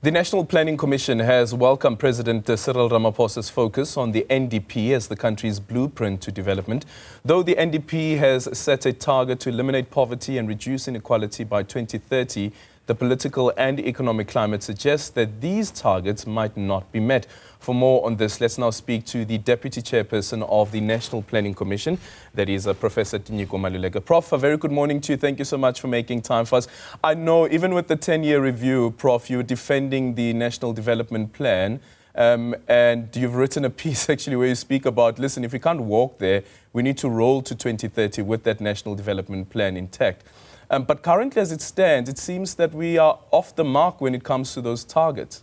The National Planning Commission has welcomed President Cyril Ramaphosa's focus on the NDP as the country's blueprint to development. Though the NDP has set a target to eliminate poverty and reduce inequality by 2030, the political and economic climate suggests that these targets might not be met. For more on this, let's now speak to the Deputy Chairperson of the National Planning Commission, that is Professor Tinyiko Maluleke. Prof, a very good morning to you. Thank you so much for making time for us. I know even with the 10-year review, Prof, you're defending the National Development Plan, and you've written a piece actually where you speak about, listen, if we can't walk there, we need to roll to 2030 with that National Development Plan intact. But currently, as it stands, it seems that we are off the mark when it comes to those targets.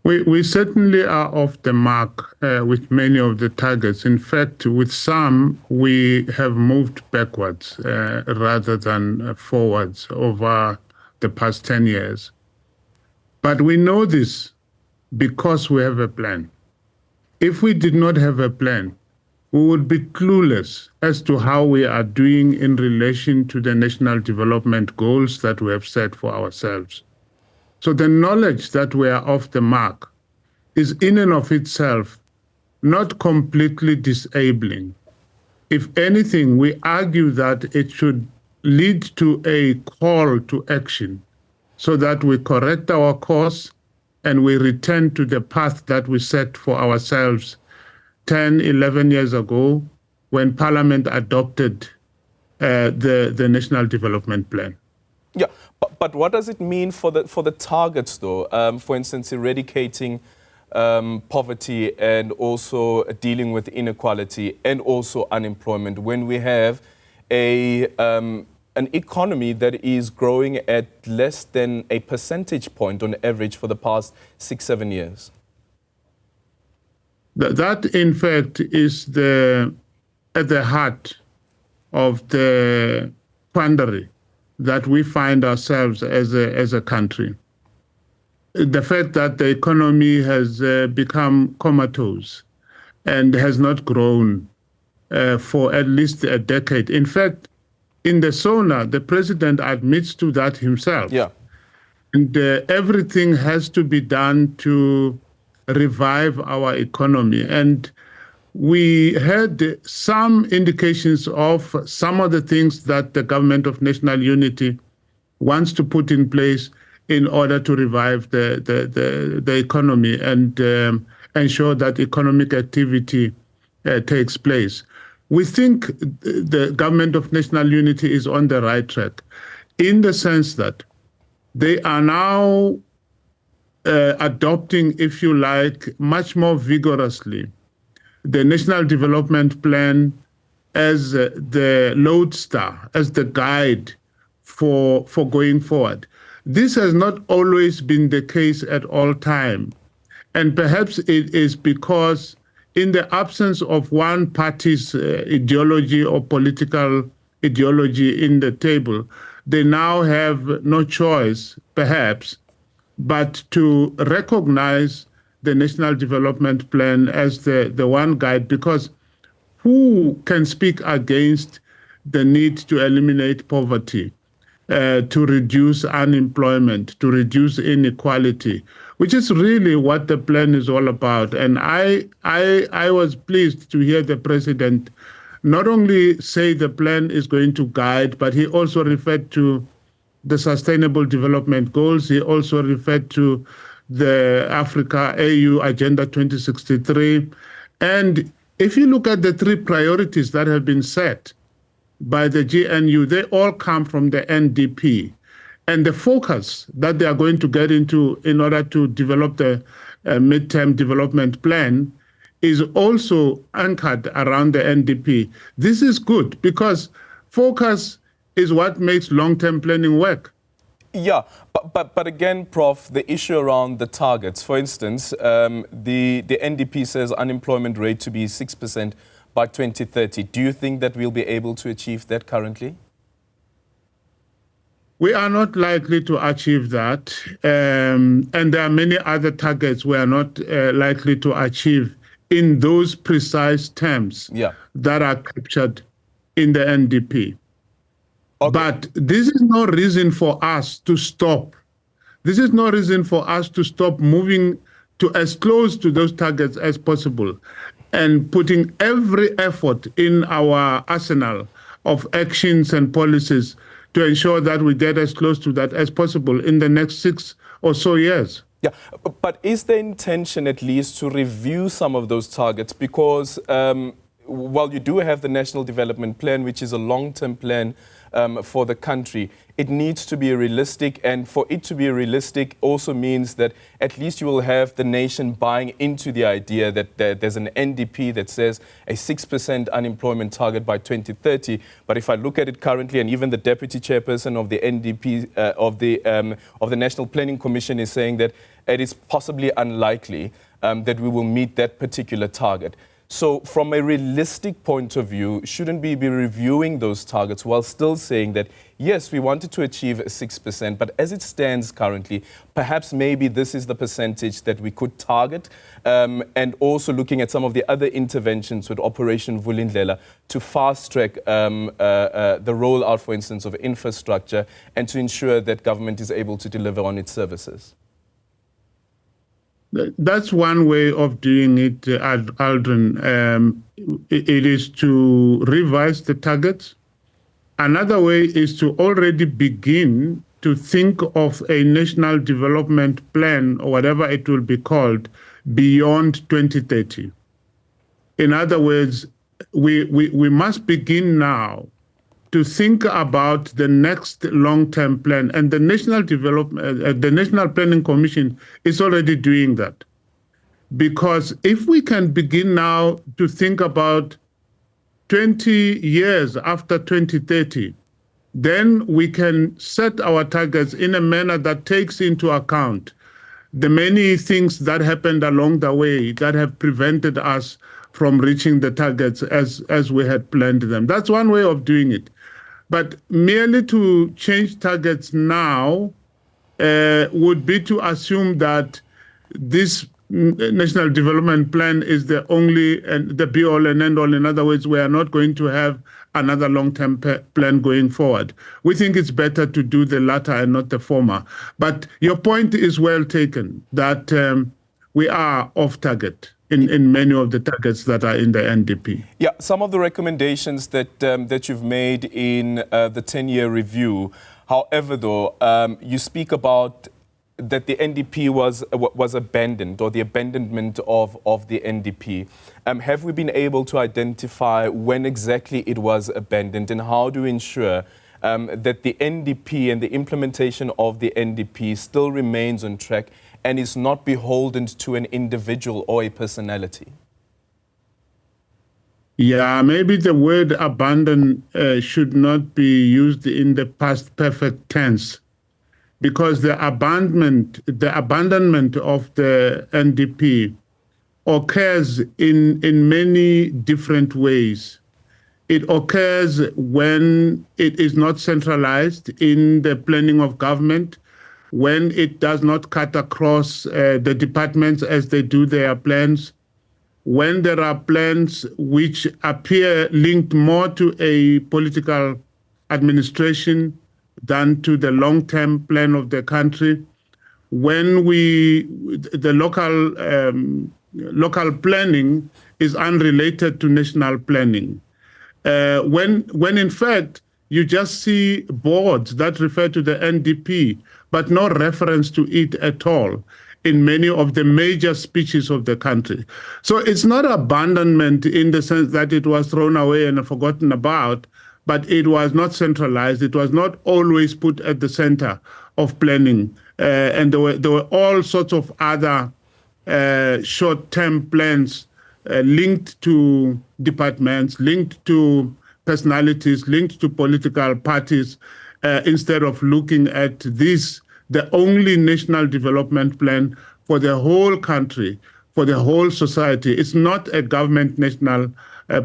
We certainly are off the mark with many of the targets. In fact, with some, we have moved backwards rather than forwards over the past 10 years. But we know this because we have a plan. If we did not have a plan, we would be clueless as to how we are doing in relation to the national development goals that we have set for ourselves. So the knowledge that we are off the mark is in and of itself not completely disabling. If anything, we argue that it should lead to a call to action so that we correct our course and we return to the path that we set for ourselves 10, 11 years ago when Parliament adopted the National Development Plan. Yeah, but what does it mean for the targets, though? For instance, eradicating poverty and also dealing with inequality and also unemployment when we have an economy that is growing at less than a percentage point on average for the past 6-7 years? That, in fact, is at the heart of the quandary that we find ourselves as a country. The fact that the economy has become comatose and has not grown for at least a decade. In fact, in the SONA, the president admits to that himself. Yeah. And everything has to be done to revive our economy. And we had some indications of some of the things that the government of national unity wants to put in place in order to revive the economy and ensure that economic activity takes place. We think the government of national unity is on the right track in the sense that they are now adopting, if you like, much more vigorously the National Development Plan as the lodestar, as the guide for going forward. This has not always been the case at all time. And perhaps it is because in the absence of one party's ideology or political ideology in the table, they now have no choice, perhaps, but to recognize the National Development Plan as the one guide, because who can speak against the need to eliminate poverty, to reduce unemployment, to reduce inequality, which is really what the plan is all about. And I was pleased to hear the president not only say the plan is going to guide, but he also referred to the Sustainable Development Goals. He also referred to the Africa AU Agenda 2063. And if you look at the 3 priorities that have been set by the GNU, they all come from the NDP. And the focus that they are going to get into in order to develop the midterm development plan is also anchored around the NDP. This is good because focus is what makes long-term planning work. Yeah, but again, Prof, the issue around the targets, for instance, the NDP says unemployment rate to be 6% by 2030. Do you think that we'll be able to achieve that currently? We are not likely to achieve that. And there are many other targets we are not likely to achieve in those precise terms that are captured in the NDP. Okay. But this is no reason for us to stop This is no reason for us to stop moving to as close to those targets as possible and putting every effort in our arsenal of actions and policies to ensure that we get as close to that as possible in the next 6 or so years. Yeah, but is the intention at least to review some of those targets? Because while you do have the National Development Plan, which is a long-term plan for the country, it needs to be realistic. And for it to be realistic also means that at least you will have the nation buying into the idea that there's an NDP that says a 6% unemployment target by 2030. But if I look at it currently, and even the deputy chairperson of the NDP, of the National Planning Commission is saying that it is possibly unlikely that we will meet that particular target. So from a realistic point of view, shouldn't we be reviewing those targets while still saying that, yes, we wanted to achieve 6%, but as it stands currently, perhaps maybe this is the percentage that we could target, and also looking at some of the other interventions with Operation Vulindlela to fast-track the rollout, for instance, of infrastructure and to ensure that government is able to deliver on its services? That's one way of doing it, Aldrin. It is to revise the targets. Another way is to already begin to think of a national development plan, or whatever it will be called, beyond 2030. In other words, we must begin now to think about the next long-term plan, and the the National Planning Commission is already doing that. Because if we can begin now to think about 20 years after 2030, then we can set our targets in a manner that takes into account the many things that happened along the way that have prevented us from reaching the targets as we had planned them. That's one way of doing it. But merely to change targets now would be to assume that this National Development Plan is the only and the be-all and end-all. In other words, we are not going to have another long-term plan going forward. We think it's better to do the latter and not the former. But your point is well taken, that we are off target in many of the targets that are in the NDP. Yeah, some of the recommendations that you've made in the 10-year review, however, though, you speak about that the NDP was abandoned, or the abandonment of the NDP. Have we been able to identify when exactly it was abandoned, and how do we ensure that the NDP and the implementation of the NDP still remains on track and is not beholden to an individual or a personality? Yeah, maybe the word abandon should not be used in the past perfect tense, because the abandonment of the NDP occurs in many different ways. It occurs when it is not centralized in the planning of government, when it does not cut across the departments as they do their plans, when there are plans which appear linked more to a political administration than to the long-term plan of the country, when the local planning is unrelated to national planning, when in fact you just see boards that refer to the NDP, but no reference to it at all in many of the major speeches of the country. So it's not abandonment in the sense that it was thrown away and forgotten about, but it was not centralized. It was not always put at the center of planning. And there were all sorts of other short-term plans linked to departments, linked to personalities, linked to political parties, instead of looking at this, the only national development plan for the whole country, for the whole society. It's not a government national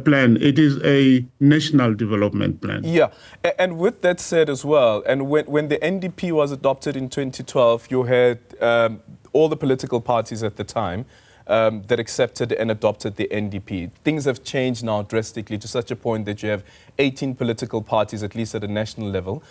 plan. It is a national development plan. Yeah, and with that said as well, and when the NDP was adopted in 2012, you had all the political parties at the time that accepted and adopted the NDP. Things have changed now drastically to such a point that you have 18 political parties, at least at a national level,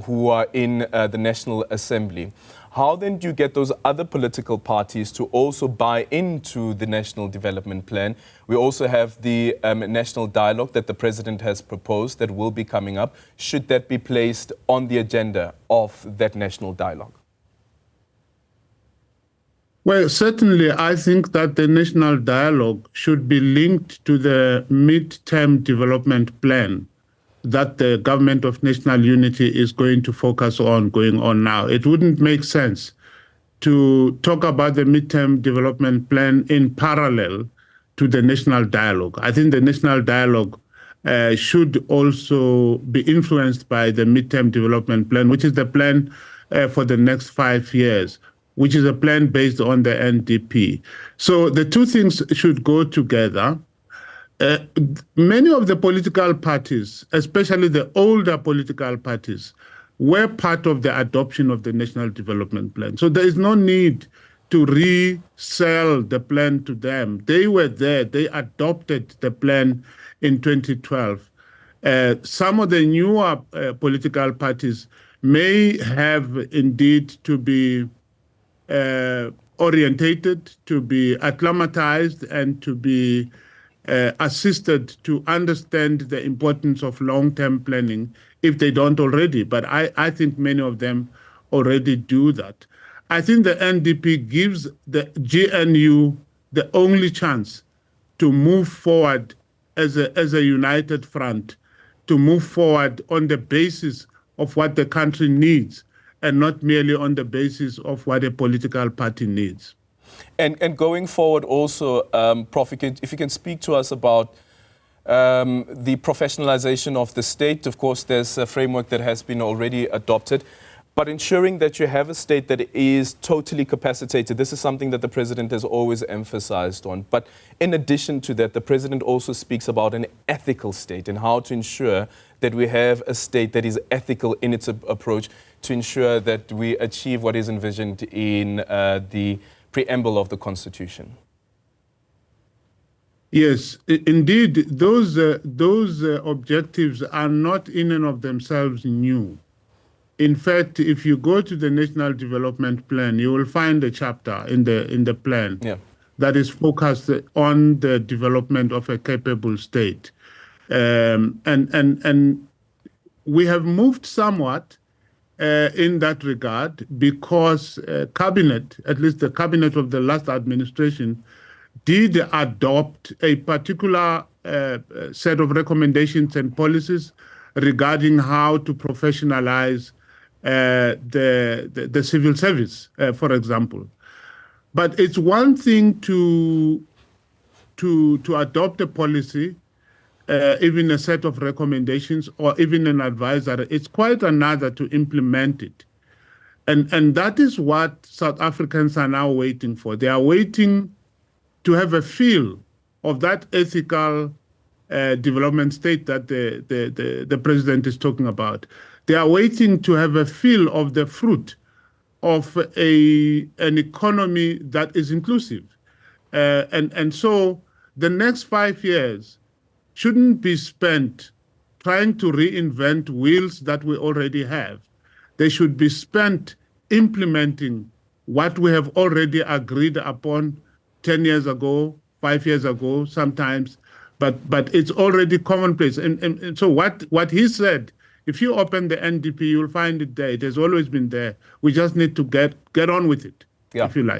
who are in the National Assembly. How then do you get those other political parties to also buy into the National Development Plan? We also have the national dialogue that the President has proposed that will be coming up. Should that be placed on the agenda of that national dialogue? Well, certainly, I think that the national dialogue should be linked to the mid-term development plan that the government of national unity is going to focus on going on now. It wouldn't make sense to talk about the mid-term development plan in parallel to the national dialogue. I think the national dialogue should also be influenced by the mid-term development plan, which is the plan for the next 5 years, which is a plan based on the NDP. So the two things should go together. Many of the political parties, especially the older political parties, were part of the adoption of the National Development Plan. So there is no need to resell the plan to them. They were there. They adopted the plan in 2012. Some of the newer political parties may have indeed to be orientated, to be acclimatized, and to be assisted to understand the importance of long-term planning if they don't already. But I think many of them already do that. I think the NDP gives the GNU the only chance to move forward as a united front, to move forward on the basis of what the country needs and not merely on the basis of what a political party needs. And going forward also, Prof, if you can speak to us about the professionalization of the state. Of course, there's a framework that has been already adopted, but ensuring that you have a state that is totally capacitated. This is something that the President has always emphasized on. But in addition to that, the President also speaks about an ethical state and how to ensure that we have a state that is ethical in its approach to ensure that we achieve what is envisioned in the preamble of the Constitution. Yes, indeed, those objectives are not in and of themselves new. In fact, if you go to the National Development Plan, you will find a chapter in the plan that is focused on the development of a capable state. And we have moved somewhat in that regard because cabinet, at least the cabinet of the last administration, did adopt a particular set of recommendations and policies regarding how to professionalize the civil service, for example. But it's one thing to adopt a policy, even a set of recommendations or even an advisory. It's quite another to implement it. And that is what South Africans are now waiting for. They are waiting to have a feel of that ethical development state that the President is talking about. They are waiting to have a feel of the fruit of an economy that is inclusive. And so the next 5 years shouldn't be spent trying to reinvent wheels that we already have. They should be spent implementing what we have already agreed upon 10 years ago, 5 years ago, sometimes, but it's already commonplace. And so what he said, if you open the NDP, you'll find it there. It has always been there. We just need to get on with it, if you like.